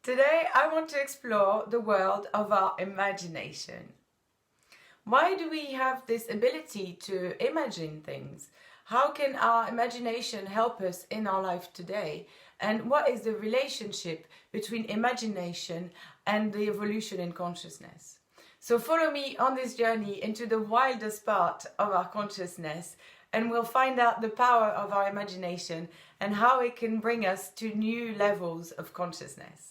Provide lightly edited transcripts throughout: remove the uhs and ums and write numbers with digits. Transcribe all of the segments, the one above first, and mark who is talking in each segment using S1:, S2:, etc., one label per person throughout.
S1: Today I want to explore the world of our imagination. Why do we have this ability to imagine things? How can our imagination help us in our life today? And what is the relationship between imagination and the evolution in consciousness? So follow me on this journey into the wildest part of our consciousness, and we'll find out the power of our imagination and how it can bring us to new levels of consciousness.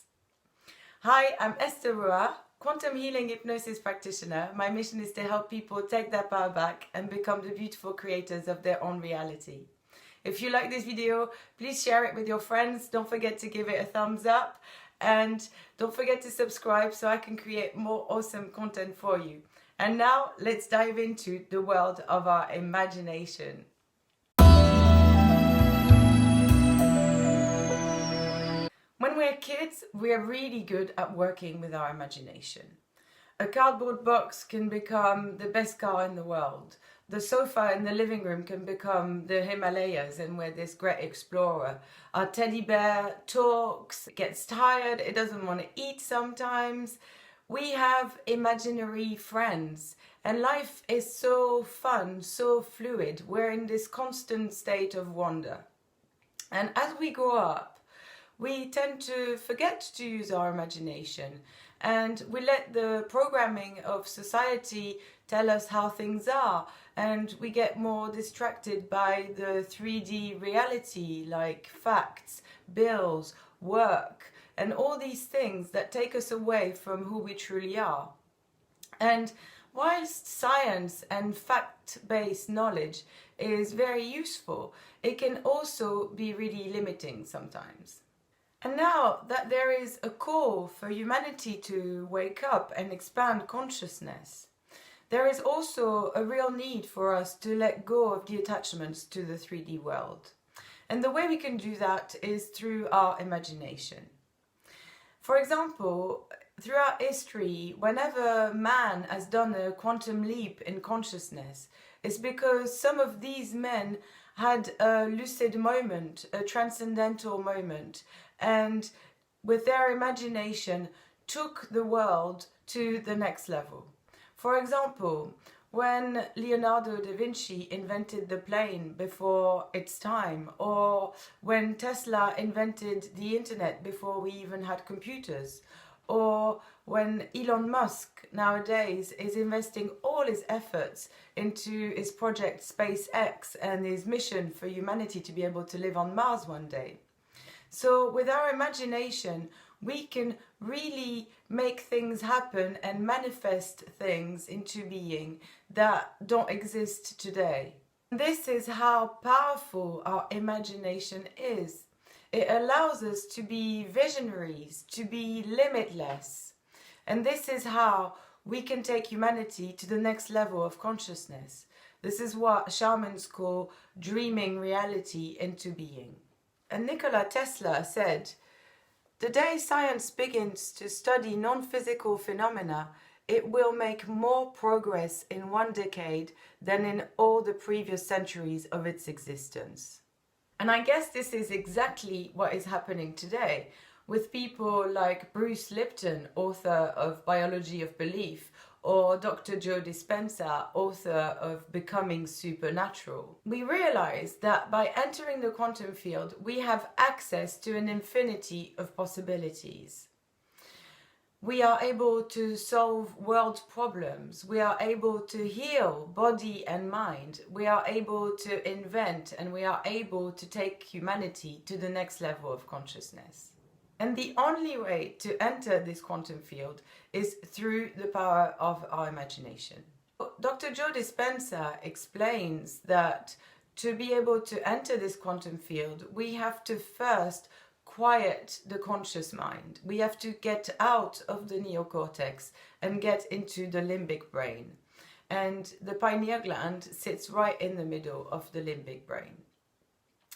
S1: Hi, I'm Esther, quantum healing hypnosis practitioner. My mission is to help people take their power back and become the beautiful creators of their own reality. If you like this video, please share it with your friends. Don't forget to give it a thumbs up. And don't forget to subscribe so I can create more awesome content for you. And now let's dive into the world of our imagination. When we're kids, we're really good at working with our imagination. A cardboard box can become the best car in the world. The sofa in the living room can become the Himalayas and we're this great explorer. Our teddy bear talks, gets tired, it doesn't want to eat sometimes. We have imaginary friends and life is so fun, so fluid. We're in this constant state of wonder. And as we grow up, we tend to forget to use our imagination and we let the programming of society tell us how things are, and we get more distracted by the 3D reality like facts, bills, work, and all these things that take us away from who we truly are. And whilst science and fact-based knowledge is very useful, it can also be really limiting sometimes. And now that there is a call for humanity to wake up and expand consciousness, there is also a real need for us to let go of the attachments to the 3D world. And the way we can do that is through our imagination. For example, throughout history, whenever man has done a quantum leap in consciousness, it's because some of these men had a lucid moment, a transcendental moment, and with their imagination took the world to the next level. For example, when Leonardo da Vinci invented the plane before its time, or when Tesla invented the internet before we even had computers, or when Elon Musk nowadays is investing all his efforts into his project SpaceX and his mission for humanity to be able to live on Mars one day. So with our imagination, we can really make things happen and manifest things into being that don't exist today. This is how powerful our imagination is. It allows us to be visionaries, to be limitless. And this is how we can take humanity to the next level of consciousness. This is what shamans call dreaming reality into being. And Nikola Tesla said, "The day science begins to study non-physical phenomena, it will make more progress in one decade than in all the previous centuries of its existence." And I guess this is exactly what is happening today with people like Bruce Lipton, author of Biology of Belief, or Dr. Joe Dispenza, author of Becoming Supernatural. We realize that by entering the quantum field, we have access to an infinity of possibilities. We are able to solve world problems. We are able to heal body and mind. We are able to invent, and we are able to take humanity to the next level of consciousness. And the only way to enter this quantum field is through the power of our imagination. Dr. Joe Dispenza explains that to be able to enter this quantum field, we have to first quiet the conscious mind. We have to get out of the neocortex and get into the limbic brain. And the pineal gland sits right in the middle of the limbic brain.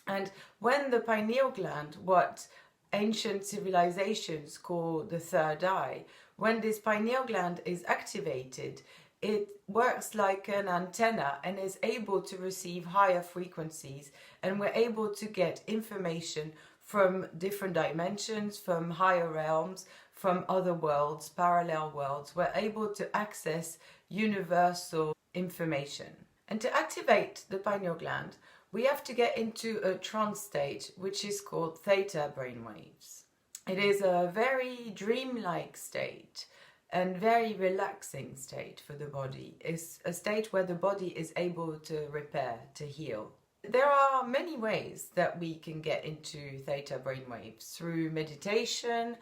S1: And when the pineal gland, what ancient civilizations call the third eye, when this pineal gland is activated, it works like an antenna and is able to receive higher frequencies, and we're able to get information from different dimensions, from higher realms, from other worlds, parallel worlds. We're able to access universal information. And to activate the pineal gland, we have to get into a trance state, which is called Theta Brainwaves. It is a very dreamlike state and very relaxing state for the body. It's a state where the body is able to repair, to heal. There are many ways that we can get into Theta Brainwaves: through meditation,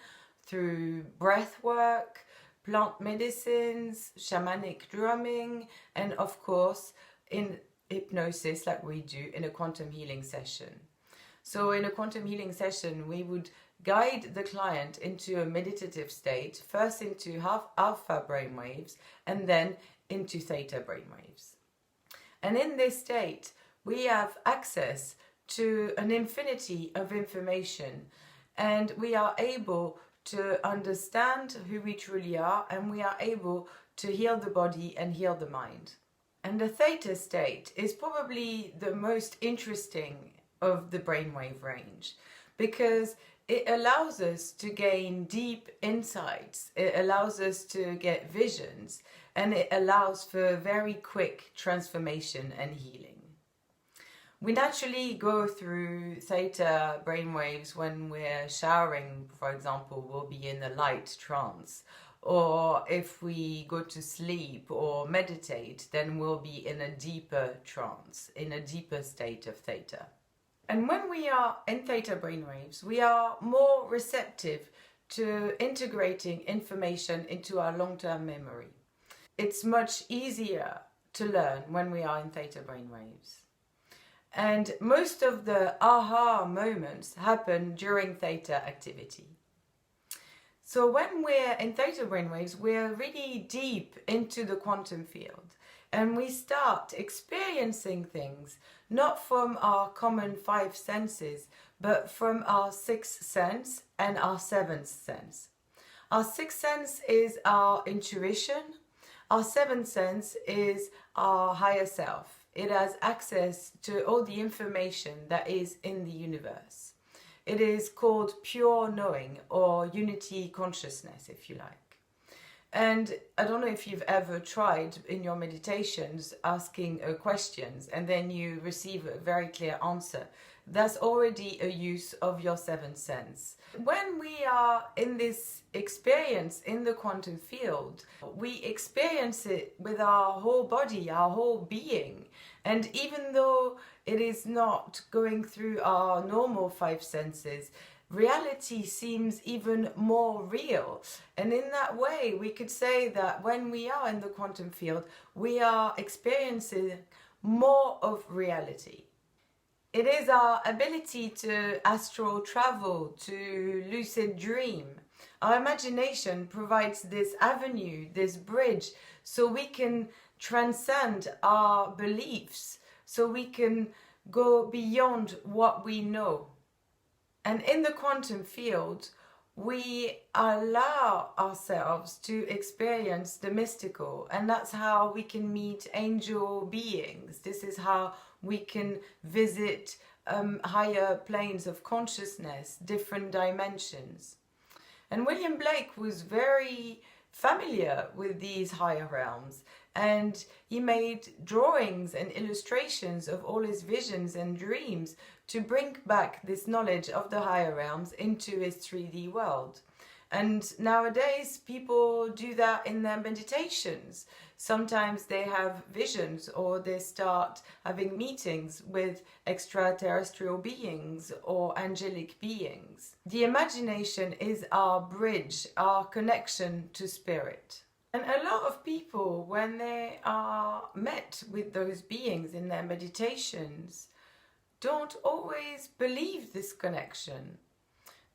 S1: through breath work, plant medicines, shamanic drumming, and of course in hypnosis, like we do in a quantum healing session. So in a quantum healing session, we would guide the client into a meditative state, first into alpha brainwaves and then into theta brainwaves. And in this state, we have access to an infinity of information, and we are able to understand who we truly are, and we are able to heal the body and heal the mind. And the theta state is probably the most interesting of the brainwave range, because it allows us to gain deep insights, it allows us to get visions, and it allows for very quick transformation and healing. We naturally go through theta brainwaves when we're showering, for example. We'll be in a light trance. Or if we go to sleep or meditate, then we'll be in a deeper trance, in a deeper state of theta. And when we are in theta brainwaves, we are more receptive to integrating information into our long-term memory. It's much easier to learn when we are in theta brainwaves. And most of the aha moments happen during theta activity. So when we're in theta brainwaves, we're really deep into the quantum field, and we start experiencing things not from our common five senses, but from our sixth sense and our seventh sense. Our sixth sense is our intuition. Our seventh sense is our higher self. It has access to all the information that is in the universe. It is called pure knowing, or unity consciousness, if you like. And I don't know if you've ever tried in your meditations asking questions and then you receive a very clear answer. That's already a use of your seventh sense. When we are in this experience in the quantum field, we experience it with our whole body, our whole being. And even though it is not going through our normal five senses, reality seems even more real. And in that way, we could say that when we are in the quantum field, we are experiencing more of reality. It is our ability to astral travel, to lucid dream. Our imagination provides this avenue, this bridge, so we can transcend our beliefs, so we can go beyond what we know. And in the quantum field, we allow ourselves to experience the mystical, and that's how we can meet angel beings. This is how we can visit higher planes of consciousness, different dimensions. And William Blake was very familiar with these higher realms, and he made drawings and illustrations of all his visions and dreams to bring back this knowledge of the higher realms into his 3D world. And nowadays people do that in their meditations. Sometimes they have visions, or they start having meetings with extraterrestrial beings or angelic beings. The imagination is our bridge, our connection to spirit. And a lot of people, when they are met with those beings in their meditations, don't always believe this connection.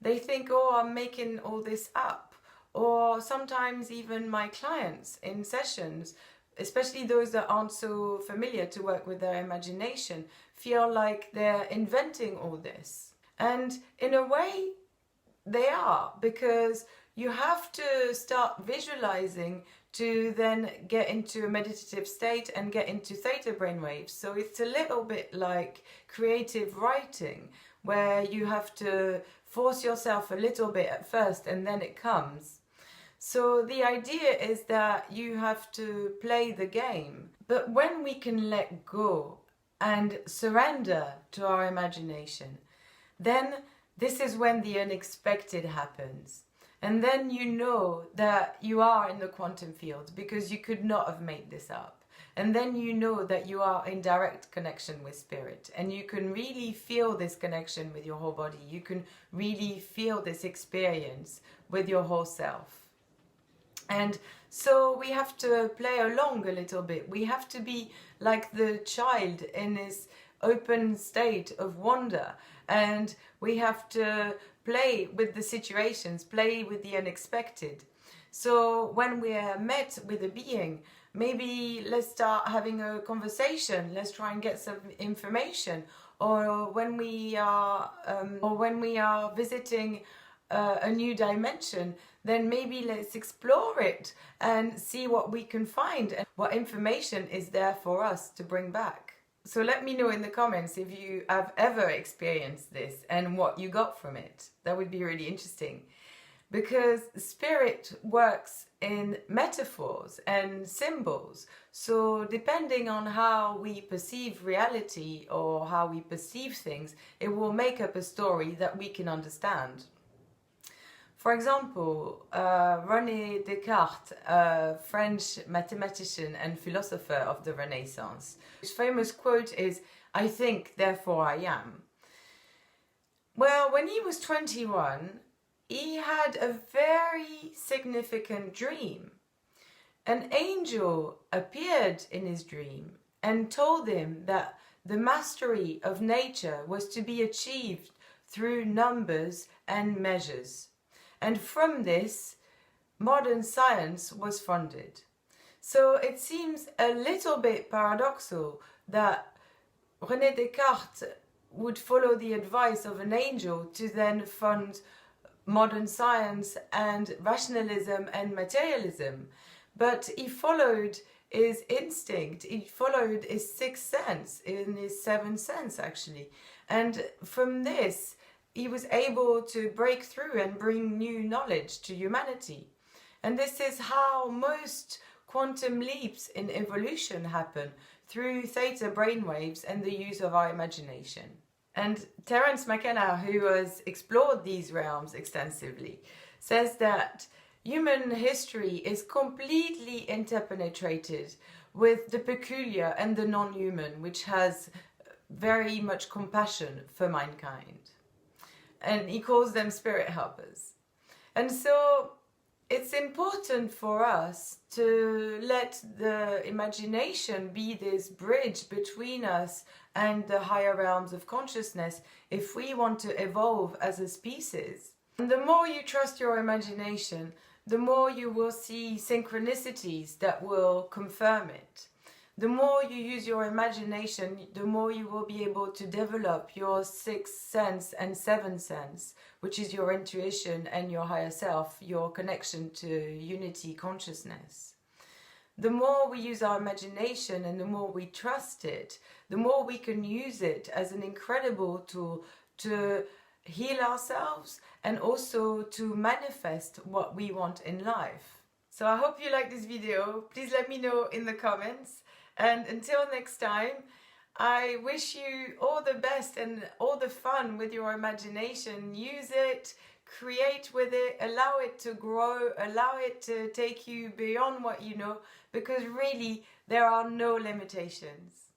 S1: They think, oh, I'm making all this up. Or sometimes even my clients in sessions, especially those that aren't so familiar to work with their imagination, feel like they're inventing all this. And in a way, they are, because you have to start visualizing to then get into a meditative state and get into theta brainwaves. So it's a little bit like creative writing, where you have to force yourself a little bit at first and then it comes. So the idea is that you have to play the game. But when we can let go and surrender to our imagination, then this is when the unexpected happens. And then you know that you are in the quantum field because you could not have made this up. And then you know that you are in direct connection with spirit, and you can really feel this connection with your whole body. You can really feel this experience with your whole self. And so we have to play along a little bit. We have to be like the child in this open state of wonder, and we have to play with the situations, play with the unexpected. So when we are met with a being, maybe let's start having a conversation, let's try and get some information. Or when we are visiting a new dimension, then maybe let's explore it and see what we can find and what information is there for us to bring back. So let me know in the comments if you have ever experienced this and what you got from it. That would be really interesting. Because spirit works in metaphors and symbols. So depending on how we perceive reality or how we perceive things, it will make up a story that we can understand. For example, René Descartes, a French mathematician and philosopher of the Renaissance, his famous quote is, "I think, therefore I am." Well, when he was 21, he had a very significant dream. An angel appeared in his dream and told him that the mastery of nature was to be achieved through numbers and measures. And from this, modern science was funded. So it seems a little bit paradoxical that René Descartes would follow the advice of an angel to then fund modern science and rationalism and materialism. But he followed his instinct, he followed his sixth sense, in his seventh sense actually. And from this, he was able to break through and bring new knowledge to humanity. And this is how most quantum leaps in evolution happen, through theta brainwaves and the use of our imagination. And Terence McKenna, who has explored these realms extensively, says that human history is completely interpenetrated with the peculiar and the non-human, which has very much compassion for mankind. And he calls them spirit helpers. And so it's important for us to let the imagination be this bridge between us and the higher realms of consciousness if we want to evolve as a species. And the more you trust your imagination, the more you will see synchronicities that will confirm it. The more you use your imagination, the more you will be able to develop your sixth sense and seventh sense, which is your intuition and your higher self, your connection to unity consciousness. The more we use our imagination and the more we trust it, the more we can use it as an incredible tool to heal ourselves and also to manifest what we want in life. So I hope you like this video. Please let me know in the comments. And until next time, I wish you all the best and all the fun with your imagination. Use it, create with it, allow it to grow, allow it to take you beyond what you know, because really there are no limitations.